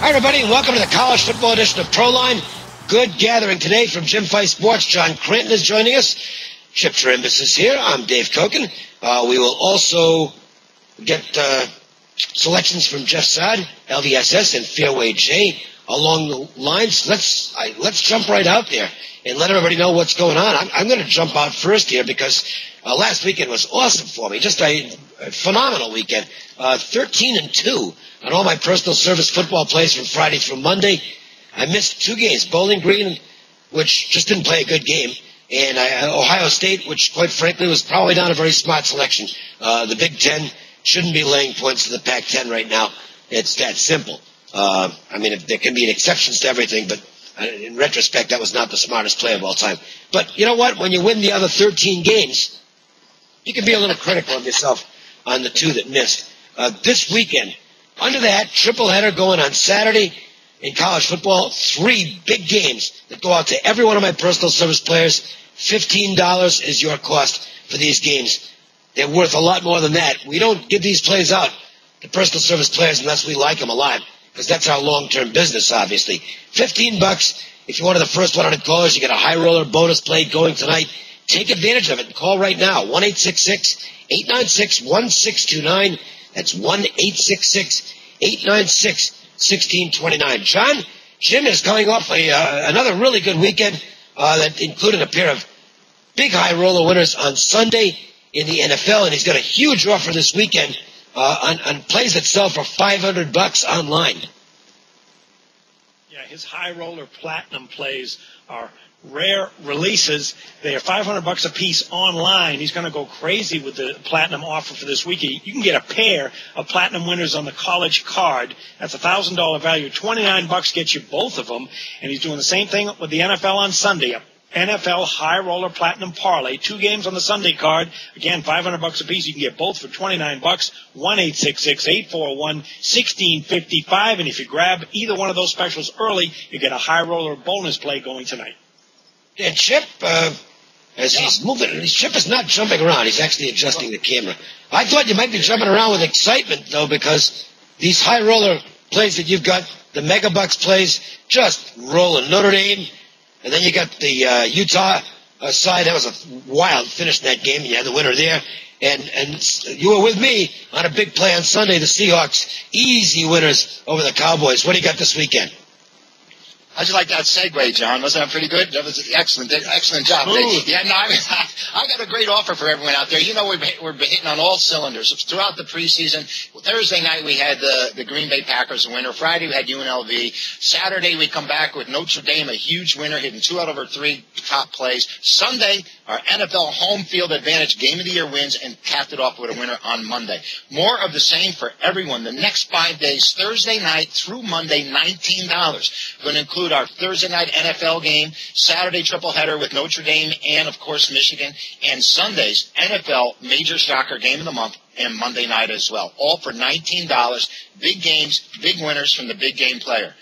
Hi, everybody, and welcome to the college football edition of Proline. Good gathering today from Jim Fife Sports. John Cranton is joining us. Chip Chirimbes is here. I'm Dave Cokin. We will also get selections from Jeff Saad, LVSS, and Fairway J along the lines. Let's jump right out there and let everybody know what's going on. I'm going to jump out first here because last weekend was awesome for me. Just a phenomenal weekend. 13-2 on all my personal service football plays from Friday through Monday. I missed two games, Bowling Green, which just didn't play a good game, and Ohio State, which quite frankly was probably not a very smart selection. The Big Ten shouldn't be laying points to the Pac-10 right now. It's that simple. There can be exceptions to everything, but in retrospect, that was not the smartest play of all time. But you know what? When you win the other 13 games, you can be a little critical of yourself on the two that missed. This weekend, under that, triple header going on Saturday in college football, 3 big games that go out to every one of my personal service players. $15 is your cost for these games. They're worth a lot more than that. We don't give these plays out to personal service players unless we like them alive, because that's our long-term business, obviously. $15. If you're one of the first 100 callers, you get a high roller bonus play going tonight. Take advantage of it and call right now, 1-866-896-1629. That's 1-866-896-1629. John, Jim is coming off another really good weekend that included a pair of big high roller winners on Sunday in the NFL, and he's got a huge offer this weekend on plays that sell for $500 online. Yeah, his high roller platinum plays are rare releases. They are $500 a piece online. He's going to go crazy with the platinum offer for this week. You can get a pair of platinum winners on the college card. That's $1,000 value. $29 gets you both of them. And he's doing the same thing with the NFL on Sunday. NFL High Roller Platinum Parlay. 2 games on the Sunday card. Again, $500 a piece. You can get both for $29. 1-866-841-1655. And if you grab either one of those specials early, you get a high roller bonus play going tonight. And Chip, he's moving, Chip is not jumping around. He's actually adjusting the camera. I thought you might be jumping around with excitement, though, because these high roller plays that you've got, the mega bucks plays, just rolling. Notre Dame, and then you got the Utah side. That was a wild finish in that game. You had the winner there. And you were with me on a big play on Sunday, the Seahawks. Easy winners over the Cowboys. What do you got this weekend? How'd you like that segue, John? Wasn't that pretty good? That was an excellent job. I got a great offer for everyone out there. You know, we're hitting on all cylinders throughout the preseason. Thursday night we had the Green Bay Packers winner. Friday we had UNLV. Saturday we come back with Notre Dame, a huge winner, hitting 2 out of our 3 top plays. Sunday, our NFL home field advantage game of the year wins, and capped it off with a winner on Monday. More of the same for everyone. The next 5 days, Thursday night through Monday, $19. Going to include our Thursday night NFL game, Saturday triple header with Notre Dame and, of course, Michigan, and Sunday's NFL major soccer game of the month and Monday night as well. All for $19. Big games, big winners from the big game player.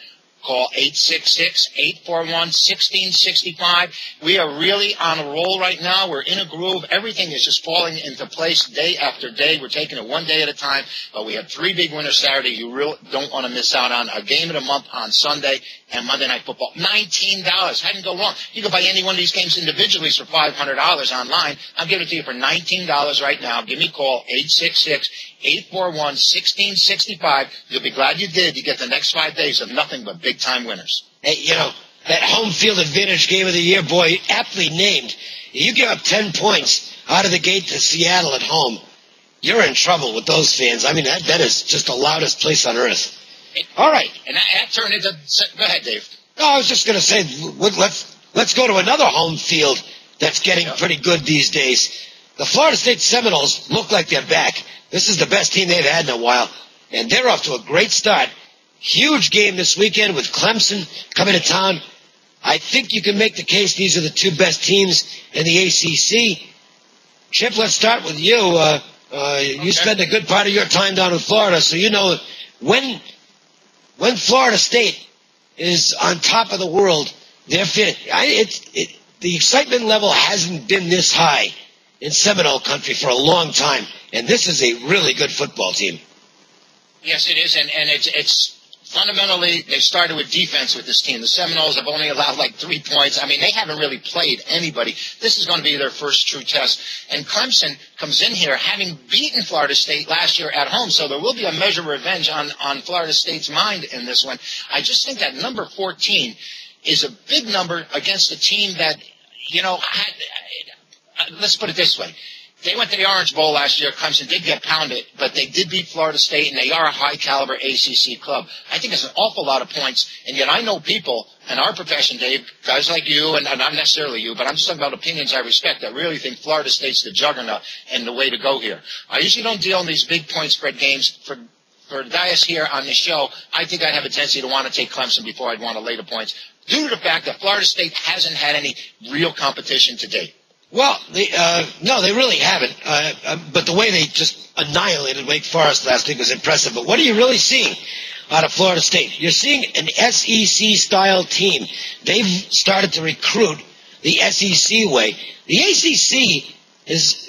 Call 866-841-1665. We are really on a roll right now. We're in a groove. Everything is just falling into place day after day. We're taking it one day at a time. But we have 3 big winners Saturday you really don't want to miss out on. A game of the month on Sunday and Monday Night Football. $19. How can you go wrong? You can buy any one of these games individually for $500 online. I'm giving it to you for $19 right now. Give me a call, 866-841-1665. You'll be glad you did. You get the next 5 days of nothing but big-time winners. Hey, you know, that home field advantage game of the year, boy, aptly named. You give up 10 points out of the gate to Seattle at home, you're in trouble with those fans. I mean, that is just the loudest place on earth. All right. And that turned into... Go ahead, Dave. No, I was just going to say, let's go to another home field that's getting pretty good these days. The Florida State Seminoles look like they're back. This is the best team they've had in a while, and they're off to a great start. Huge game this weekend with Clemson coming to town. I think you can make the case these are the 2 best teams in the ACC. Chip, let's start with you. You spend a good part of your time down in Florida, so you know when Florida State is on top of the world, they're fit. The excitement level hasn't been this high in Seminole country for a long time, and this is a really good football team. Yes, it is, and it's fundamentally, they started with defense with this team. The Seminoles have only allowed like 3 points. I mean, they haven't really played anybody. This is going to be their first true test. And Clemson comes in here having beaten Florida State last year at home, so there will be a measure of revenge on Florida State's mind in this one. I just think that number 14 is a big number against a team that, let's put it this way. They went to the Orange Bowl last year. Clemson did get pounded, but they did beat Florida State, and they are a high-caliber ACC club. I think it's an awful lot of points, and yet I know people in our profession, Dave, guys like you, and not necessarily you, but I'm just talking about opinions I respect, that really think Florida State's the juggernaut and the way to go here. I usually don't deal in these big point spread games. For guys here on the show, I think I'd have a tendency to want to take Clemson before I'd want to lay the points, due to the fact that Florida State hasn't had any real competition to date. Well, no, they really haven't. But the way they just annihilated Wake Forest last week was impressive. But what are you really seeing out of Florida State? You're seeing an SEC-style team. They've started to recruit the SEC way. The ACC has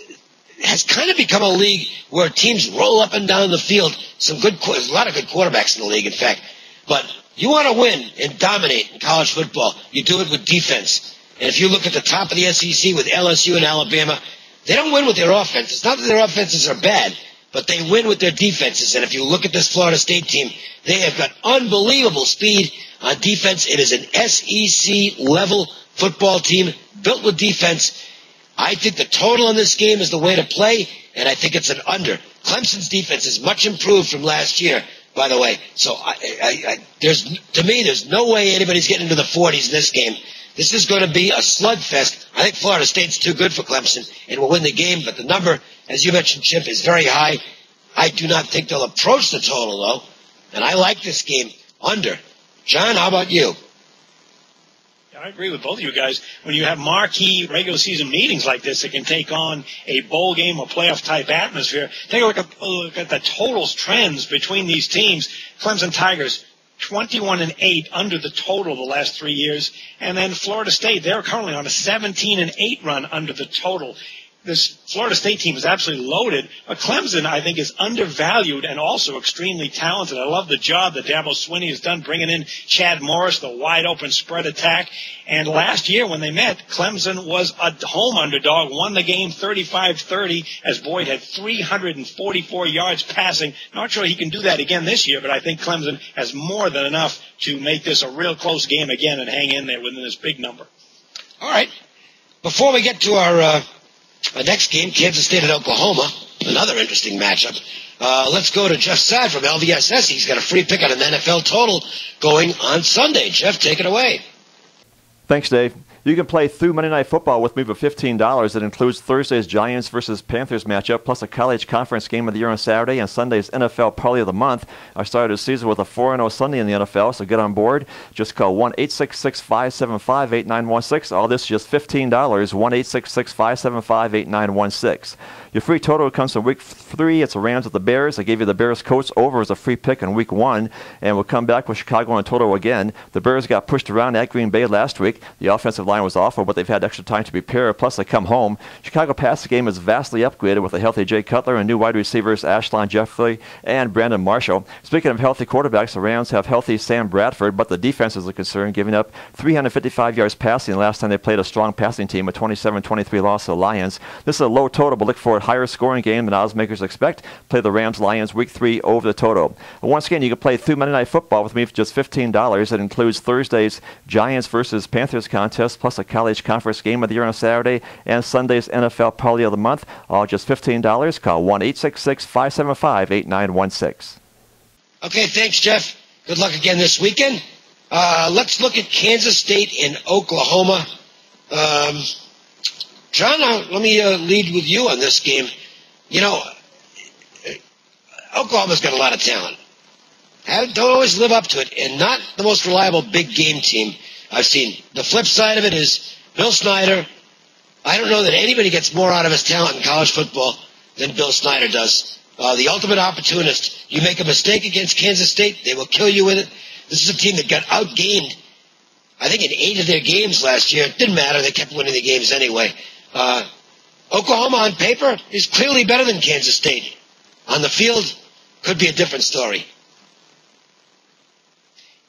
kind of become a league where teams roll up and down the field. There's a lot of good quarterbacks in the league, in fact. But you want to win and dominate in college football, you do it with defense. And if you look at the top of the SEC with LSU and Alabama, they don't win with their offenses. Not that their offenses are bad, but they win with their defenses. And if you look at this Florida State team, they have got unbelievable speed on defense. It is an SEC-level football team built with defense. I think the total in this game is the way to play, and I think it's an under. Clemson's defense is much improved from last year, by the way. So to me, there's no way anybody's getting into the 40s in this game. This is going to be a slugfest. I think Florida State's too good for Clemson and will win the game, but the number, as you mentioned, Chip, is very high. I do not think they'll approach the total, though, and I like this game under. John, how about you? I agree with both of you guys. When you have marquee regular season meetings like this, it can take on a bowl game or playoff type atmosphere. Take a look at the totals trends between these teams. Clemson Tigers 21-8 under the total the last 3 years, and then Florida State, they're currently on a 17-8 run under the total. This Florida State team is absolutely loaded, but Clemson, I think, is undervalued and also extremely talented. I love the job that Dabo Swinney has done bringing in Chad Morris, the wide-open spread attack. And last year when they met, Clemson was a home underdog, won the game 35-30, as Boyd had 344 yards passing. Not sure he can do that again this year, but I think Clemson has more than enough to make this a real close game again and hang in there within this big number. All right. Before we get to our next game, Kansas State at Oklahoma, another interesting matchup. Let's go to Jeff Saad from LVSS. He's got a free pick on an NFL total going on Sunday. Jeff, take it away. Thanks, Dave. You can play through Monday Night Football with me for $15. It includes Thursday's Giants versus Panthers matchup, plus a college conference game of the year on Saturday, and Sunday's NFL Parlay of the Month. I started the season with a 4-0 Sunday in the NFL, so get on board. Just call 1-866-575-8916. All this is just $15, 1-866-575-8916. Your free total comes from Week 3. It's the Rams with the Bears. I gave you the Bears Colts over as a free pick in Week 1, and we'll come back with Chicago on total again. The Bears got pushed around at Green Bay last week. The offensive line was awful, but they've had extra time to prepare, plus they come home. Chicago passing game is vastly upgraded with a healthy Jay Cutler and new wide receivers Ashland Jeffrey and Brandon Marshall. Speaking of healthy quarterbacks, the Rams have healthy Sam Bradford, but the defense is a concern, giving up 355 yards passing last time they played a strong passing team, a 27-23 loss to the Lions. This is a low total, but look for a higher scoring game than odds makers expect. Play the Rams-Lions Week 3 over the total. Once again, you can play through Monday Night Football with me for just $15. It includes Thursday's Giants versus Panthers contest, plus a college conference game of the year on Saturday, and Sunday's NFL Parlay of the Month, all just $15. Call 1-866-575-8916. Okay, thanks, Jeff. Good luck again this weekend. Let's look at Kansas State and Oklahoma. John, let me lead with you on this game. You know, Oklahoma's got a lot of talent. Don't always live up to it, and not the most reliable big game team I've seen. The flip side of it is Bill Snyder. I don't know that anybody gets more out of his talent in college football than Bill Snyder does. The ultimate opportunist. You make a mistake against Kansas State, they will kill you with it. This is a team that got outgained, I think, in 8 of their games last year. It didn't matter. They kept winning the games anyway. Oklahoma on paper is clearly better than Kansas State. On the field, could be a different story.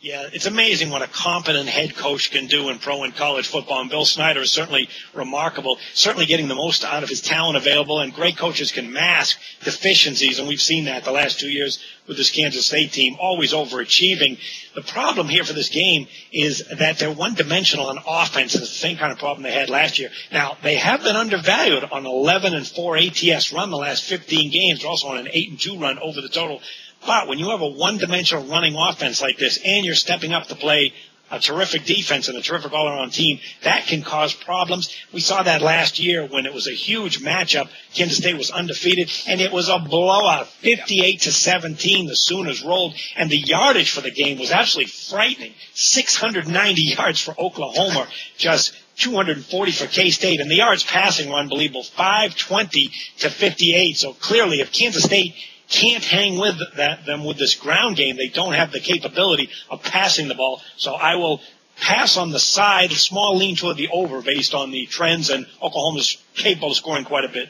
Yeah, it's amazing what a competent head coach can do in pro and college football. And Bill Snyder is certainly remarkable, certainly getting the most out of his talent available. And great coaches can mask deficiencies, and we've seen that the last 2 years with this Kansas State team, always overachieving. The problem here for this game is that they're one-dimensional on offense. It's the same kind of problem they had last year. Now, they have been undervalued on 11-4 ATS run the last 15 games. They're also on an 8-2 run over the total. But when you have a one-dimensional running offense like this and you're stepping up to play a terrific defense and a terrific all-around team, that can cause problems. We saw that last year when it was a huge matchup. Kansas State was undefeated, and it was a blowout, 58-17. The Sooners rolled, and the yardage for the game was absolutely frightening. 690 yards for Oklahoma, just 240 for K-State, and the yards passing were unbelievable, 520 to 58. So clearly, if Kansas State can't hang with them with this ground game, they don't have the capability of passing the ball. So I will pass on the side, a small lean toward the over based on the trends, and Oklahoma's capable of scoring quite a bit.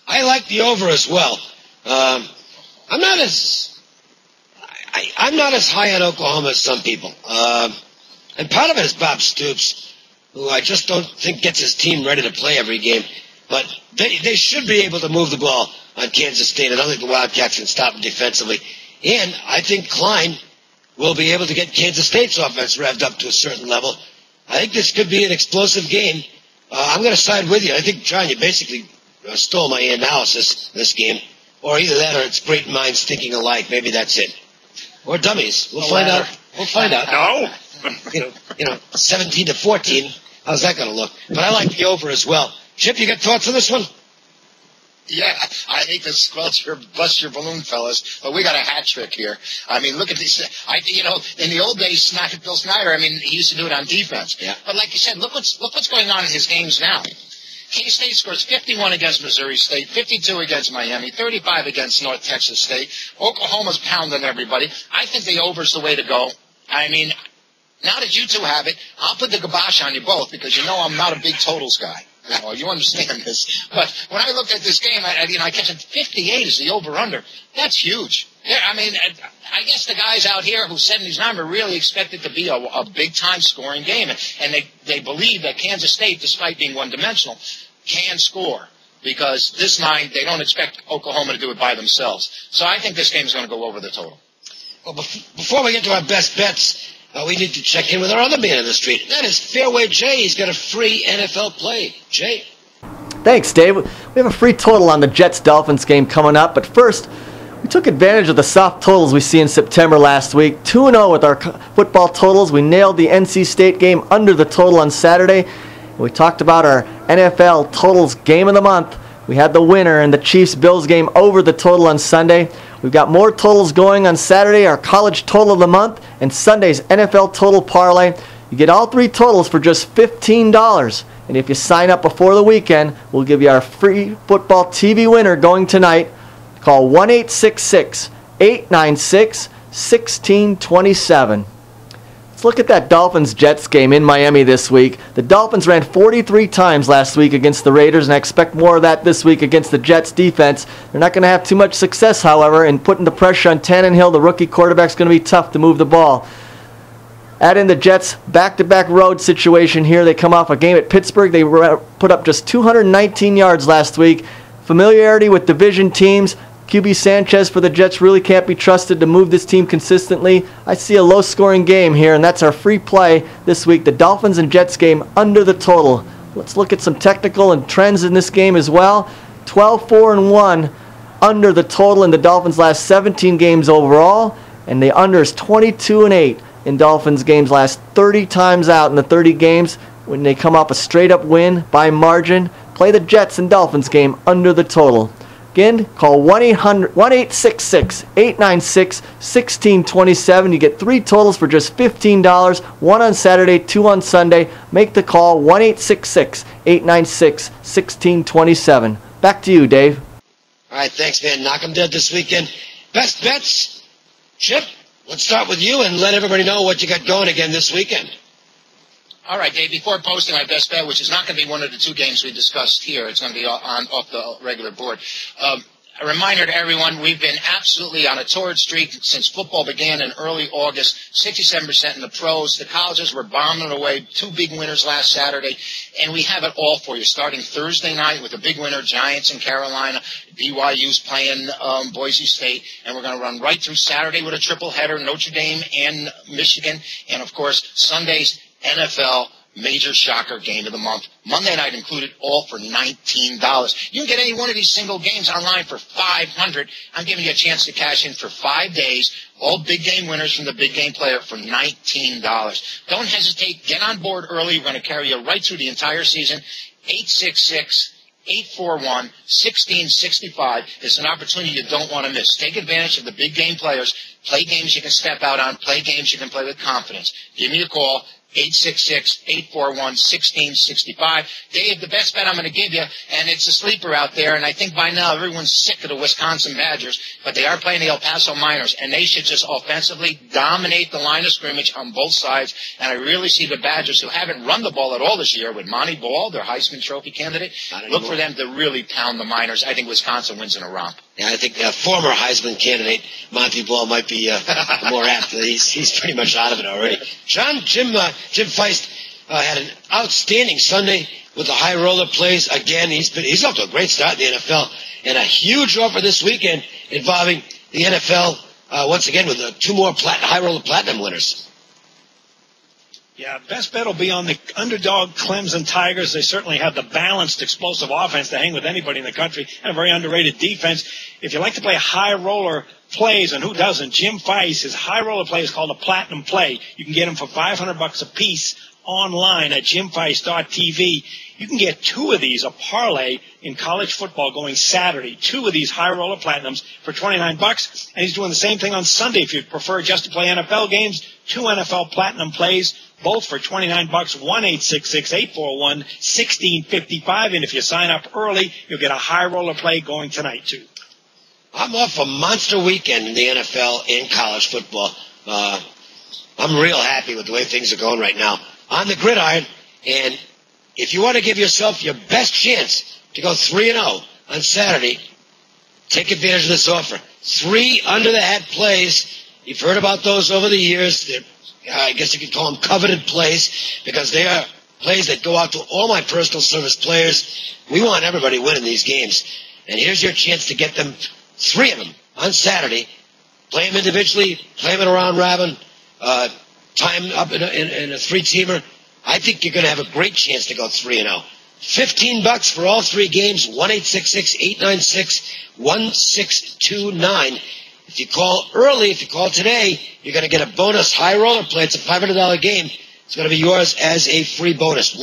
I like the over as well. I'm not as high on Oklahoma as some people. And part of it is Bob Stoops, who I just don't think gets his team ready to play every game. But they should be able to move the ball on Kansas State. I don't think the Wildcats can stop them defensively. And I think Klein will be able to get Kansas State's offense revved up to a certain level. I think this could be an explosive game. I'm going to side with you. I think, John, you basically stole my analysis of this game. Or either that or it's great minds thinking alike. Maybe that's it. Or dummies. We'll find out. We'll find out. No. 17-14. How's that going to look? But I like the over as well. Chip, you got thoughts on this one? Yeah, I hate to squelch bust your balloon, fellas, but we got a hat trick here. I mean, look at these. In the old days, Bill Snyder, he used to do it on defense. Yeah. But like you said, look what's going on in his games now. K-State scores 51 against Missouri State, 52 against Miami, 35 against North Texas State. Oklahoma's pounding everybody. I think the over's the way to go. Now that you two have it, I'll put the kibosh on you both because I'm not a big totals guy. You understand this. But when I looked at this game, I catch it 58 is the over-under. That's huge. Yeah, I guess the guys out here who setting these numbers really expect it to be a big-time scoring game. And they believe that Kansas State, despite being one-dimensional, can score. Because this night, they don't expect Oklahoma to do it by themselves. So I think this game is going to go over the total. Well, before we get to our best bets, we need to check in with our other man on the street. That is Fairway Jay. He's got a free NFL play. Jay. Thanks, Dave. We have a free total on the Jets-Dolphins game coming up. But first, we took advantage of the soft totals we see in September last week. 2-0 with our football totals. We nailed the NC State game under the total on Saturday. We talked about our NFL totals game of the month. We had the winner in the Chiefs-Bills game over the total on Sunday. We've got more totals going on Saturday, our college total of the month, and Sunday's NFL total parlay. You get all three totals for just $15. And if you sign up before the weekend, we'll give you our free football TV winner going tonight. Call 1-866-896-1627. Let's look at that Dolphins-Jets game in Miami this week. The Dolphins ran 43 times last week against the Raiders, and I expect more of that this week against the Jets defense. They're not going to have too much success, however, in putting the pressure on Tannehill. The rookie quarterback's going to be tough to move the ball. Add in the Jets' back-to-back road situation here. They come off a game at Pittsburgh. They put up just 219 yards last week. Familiarity with division teams. QB Sanchez for the Jets really can't be trusted to move this team consistently. I see a low-scoring game here, and that's our free play this week, the Dolphins and Jets game under the total. Let's look at some technical and trends in this game as well. 12-4-1 under the total in the Dolphins' last 17 games overall, and the under is 22-8 in Dolphins games last 30 times out in the 30 games when they come off a straight-up win by margin. Play the Jets and Dolphins game under the total. Again, call 1-866-896-1627. You get three totals for just $15, one on Saturday, two on Sunday. Make the call, 1-866-896-1627. Back to you, Dave. All right, thanks, man. Knock 'em dead this weekend. Best bets? Chip, let's start with you and let everybody know what you got going again this weekend. All right, Dave, before posting my best bet, which is not going to be one of the two games we discussed here, it's going to be off the regular board. A reminder to everyone, we've been absolutely on a torrid streak since football began in early August. 67% in the pros. The colleges were bombing away. 2 big winners last Saturday. And we have it all for you, starting Thursday night with a big winner, Giants in Carolina. BYU's playing Boise State. And we're going to run right through Saturday with a triple header, Notre Dame and Michigan. And, of course, Sunday's NFL major shocker game of the month. Monday night included, all for $19. You can get any one of these single games online for $500. I'm giving you a chance to cash in for 5 days. All big game winners from the big game player for $19. Don't hesitate. Get on board early. We're going to carry you right through the entire season. 866-841-1665. It's an opportunity you don't want to miss. Take advantage of the big game players. Play games you can step out on. Play games you can play with confidence. Give me a call. 866-841-1665. Dave, the best bet I'm going to give you, and it's a sleeper out there, and I think by now everyone's sick of the Wisconsin Badgers, but they are playing the El Paso Miners, and they should just offensively dominate the line of scrimmage on both sides, and I really see the Badgers, who haven't run the ball at all this year, with Monty Ball, their Heisman Trophy candidate, look for them to really pound the Miners. I think Wisconsin wins in a romp. Yeah, I think former Heisman candidate Monty Ball might be more apt. He's pretty much out of it already. Jim Feist had an outstanding Sunday with the high roller plays. Again, he's off to a great start in the NFL, and a huge offer this weekend involving the NFL once again with 2 more high roller platinum winners. Yeah, best bet will be on the underdog Clemson Tigers. They certainly have the balanced, explosive offense to hang with anybody in the country, and a very underrated defense. If you like to play high roller plays, and who doesn't, Jim Feist, his high roller play is called a platinum play. You can get them for $500 a piece online at jimfeist.tv. You can get 2 of these, a parlay in college football going Saturday, 2 of these high roller platinums for $29. And he's doing the same thing on Sunday. If you prefer just to play NFL games, 2 NFL platinum plays, both for $29, 1-866-841-1655. And if you sign up early, you'll get a high roller play going tonight, too. I'm off a monster weekend in the NFL and college football. I'm real happy with the way things are going right now on the gridiron. And if you want to give yourself your best chance to go 3-0 on Saturday, take advantage of this offer. 3 under-the-hat plays. You've heard about those over the years. I guess you could call them coveted plays, because they are plays that go out to all my personal service players. We want everybody winning these games. And here's your chance to get them, 3 of them, on Saturday. Play them individually, play them in a round robin, time them up in a 3-teamer. I think you're going to have a great chance to go 3-0. $15 for all 3 games, 1-866-896-1629. If you call early, if you call today, you're going to get a bonus high roller play. It's a $500 game. It's going to be yours as a free bonus.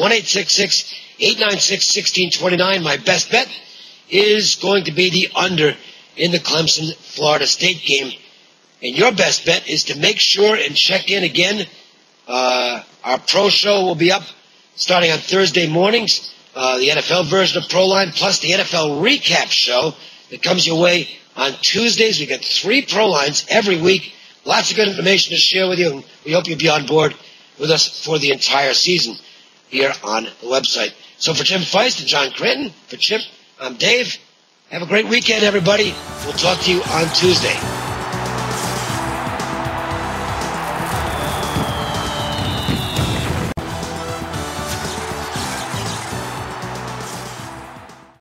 1-866-896-1629. My best bet is going to be the under in the Clemson-Florida State game. And your best bet is to make sure and check in again. Our pro show will be up starting on Thursday mornings. The NFL version of Proline, plus the NFL recap show that comes your way on Tuesdays. We get 3 Prolines every week. Lots of good information to share with you, and we hope you'll be on board with us for the entire season here on the website. So for Jim Feist and John Cranton, for Chip, I'm Dave. Have a great weekend, everybody. We'll talk to you on Tuesday.